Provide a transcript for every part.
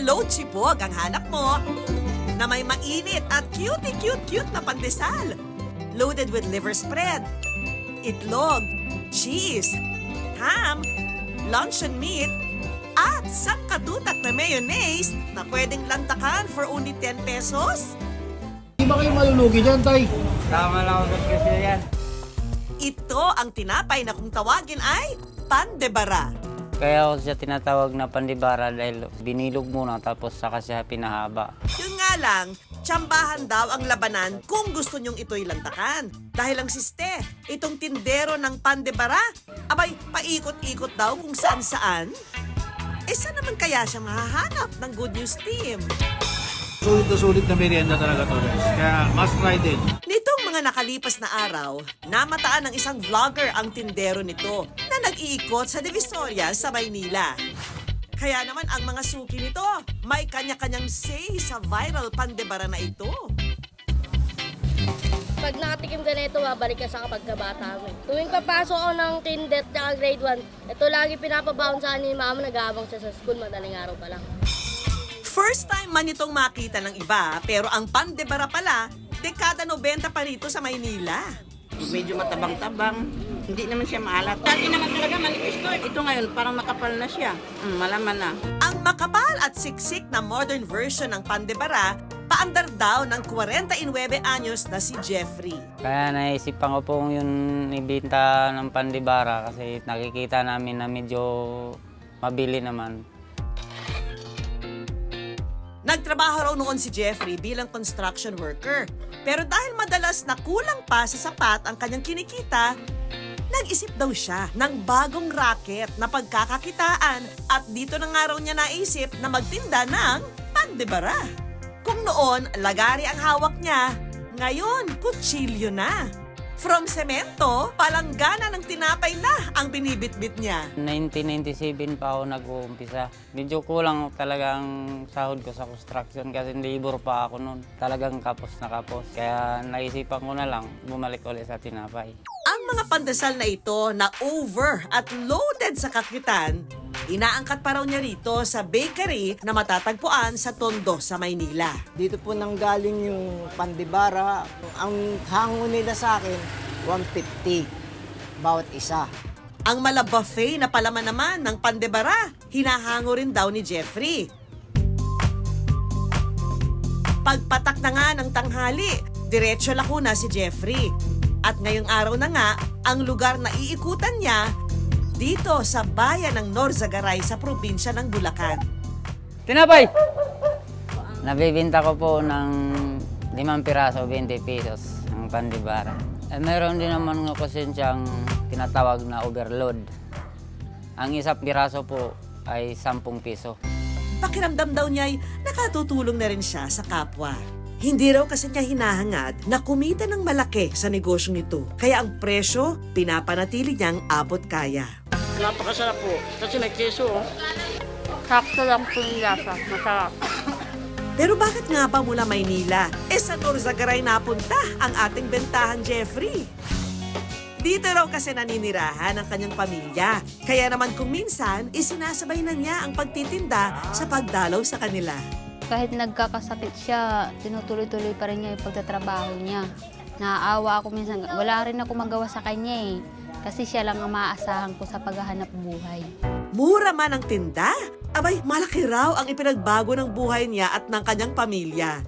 Lochibog ang hanap mo na may mainit at cute na pandesal. Loaded with liver spread, itlog, cheese, ham, luncheon meat, at sangkadutat na mayonnaise na pwedeng lantakan for only 10 pesos. Di ba kayo malulugi dyan, Tay? Tama lang ako kasi yan. Ito ang tinapay na kung tawagin ay pandebara. Kaya ako siya tinatawag na pandibara dahil binilog muna tapos saka siya pinahaba. Yun nga lang, tsambahan daw ang labanan kung gusto nyong ito'y lantakan. Dahil ang siste, itong tindero ng pandebara, abay, paikot-ikot daw kung saan-saan. Saan naman kaya siya mahahanap ng Good News Team? Sulit na merienda talaga to, guys. Kaya must try din. Nitong mga nakalipas na araw, namataan ng isang vlogger ang tindero nito na nag-iikot sa Divisoria sa Maynila. Kaya naman ang mga suki nito, may kanya-kanyang say sa viral pandebara na ito. Pag nakatikim ka na ito, babalik ka sa kapagkabata mo. Tuwing papasok ako ng kinder at grade 1, ito lagi pinapabaon sa ni mama, nag-aabang siya sa school, madaling araw pa lang. First time man itong makita ng iba, pero ang pandebara pala, dekada 90 pa rito sa Maynila. Medyo matabang-tabang, hindi naman siya maalat. Dati naman talaga manipis to. Ito ngayon, parang makapal na siya. Malaman na. Ang makapal at siksik na modern version ng pandebara, paandar daw ng 49 anyos na si Jeffrey. Kaya naisipan ko pong yun ibenta ng pandibara kasi nakikita namin na medyo mabili naman. Nagtrabaho raw noon si Jeffrey bilang construction worker. Pero dahil madalas na kulang pa sa sapat ang kanyang kinikita, nag-isip daw siya ng bagong racket na pagkakakitaan at dito na nga raw niya naisip na magtinda ng pandebara. Kung noon, lagari ang hawak niya, ngayon, kutsilyo na. From semento, palanggana ng tinapay na ang binibitbit niya. 1997 pa ako nag-uumpisa. Medyo kulang talaga ang sahod ko sa construction kasi labor pa ako noon. Talagang kapos na kapos. Kaya naisipan ko na lang bumalik ulit sa tinapay. Ang mga pandesal na ito na over at loaded sa kakitan, inaangkat pa raw niya rito sa bakery na matatagpuan sa Tondo sa Maynila. Dito po nanggaling yung pandibara. Ang hango nila sa akin, 150 bawat isa. Ang malabuffet na palaman naman ng pandebara, hinahango rin daw ni Jeffrey. Pagpatak na nga ng tanghali, diretso lako na si Jeffrey. At ngayong araw na nga, ang lugar na iikutan niya, dito sa bayan ng Norzagaray sa probinsya ng Bulacan. Tinapay! Nabibinta ko po ng 5 piraso, 20 pesos ang pandibara. Meron din naman nga kasi siyang tinatawag na overload. Ang isang piraso po ay 10 piso. Pakiramdam daw niya ay nakatutulong na rin siya sa kapwa. Hindi raw kasi niya hinahangad na kumita ng malaki sa negosyong ito. Kaya ang presyo, pinapanatili niyang abot kaya. Napakasarap po. Kasi may keso. Sakto lang po yung lasa, masarap. Pero bakit nga ba mula Maynila? Sa Norzagaray napunta ang ating bentahan, Jeffrey. Dito raw kasi naninirahan ang kanyang pamilya. Kaya naman kung minsan, isinasabay na niya ang pagtitinda sa pagdalaw sa kanila. Kahit nagkakasakit siya, tinutuloy-tuloy pa rin niya yung pagtatrabaho niya. Naaawa ako minsan, wala rin ako magawa sa kanya eh. Kasi siya lang ang maaasahan ko sa paghahanap buhay. Mura man ang tinda, abay malaki raw ang ipinagbago ng buhay niya at ng kanyang pamilya.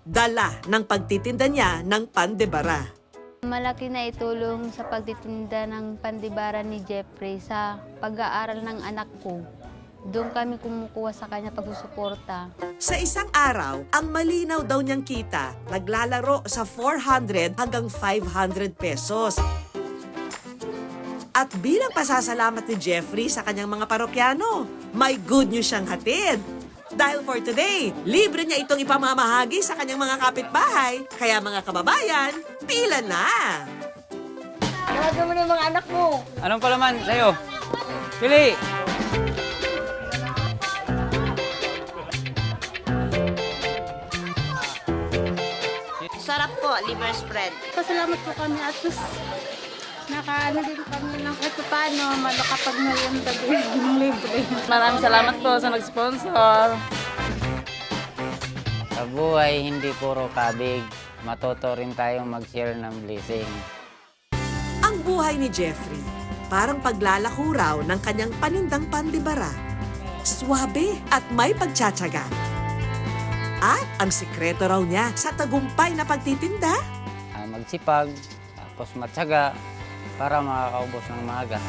Dala ng pagtitinda niya ng pandebara. Malaki na itulong sa pagtitinda ng pandibara ni Jeffrey sa pag-aaral ng anak ko. Doon kami kumukuha sa kanya pagsusuporta. Sa isang araw, ang malinaw daw niyang kita, naglalaro sa 400 hanggang 500 pesos. At bilang pasasalamat ni Jeffrey sa kanyang mga parokyano, may good news siyang hatid. Dahil for today, libre niya itong ipamamahagi sa kanyang mga kapitbahay. Kaya mga kababayan, pila na! Tawagan mo na yung mga anak mo. Anong palaman sa'yo? Pili! Sarap po, liver spread. Pasalamat po kami at nakaano din kami ng kahit paano makapagmerienda din ng libre. Maraming salamat po sa nag-sponsor. Sa buhay, hindi puro kabig. Matuto rin tayong mag-share ng blessing. Ang buhay ni Jeffrey, parang paglalako raw ng kanyang panindang pandibara. Swabe at may pagtsatsaga. At ang sikreto raw niya sa tagumpay na pagtitinda, Magsipag, tapos matyaga para makakaubos ng maaga.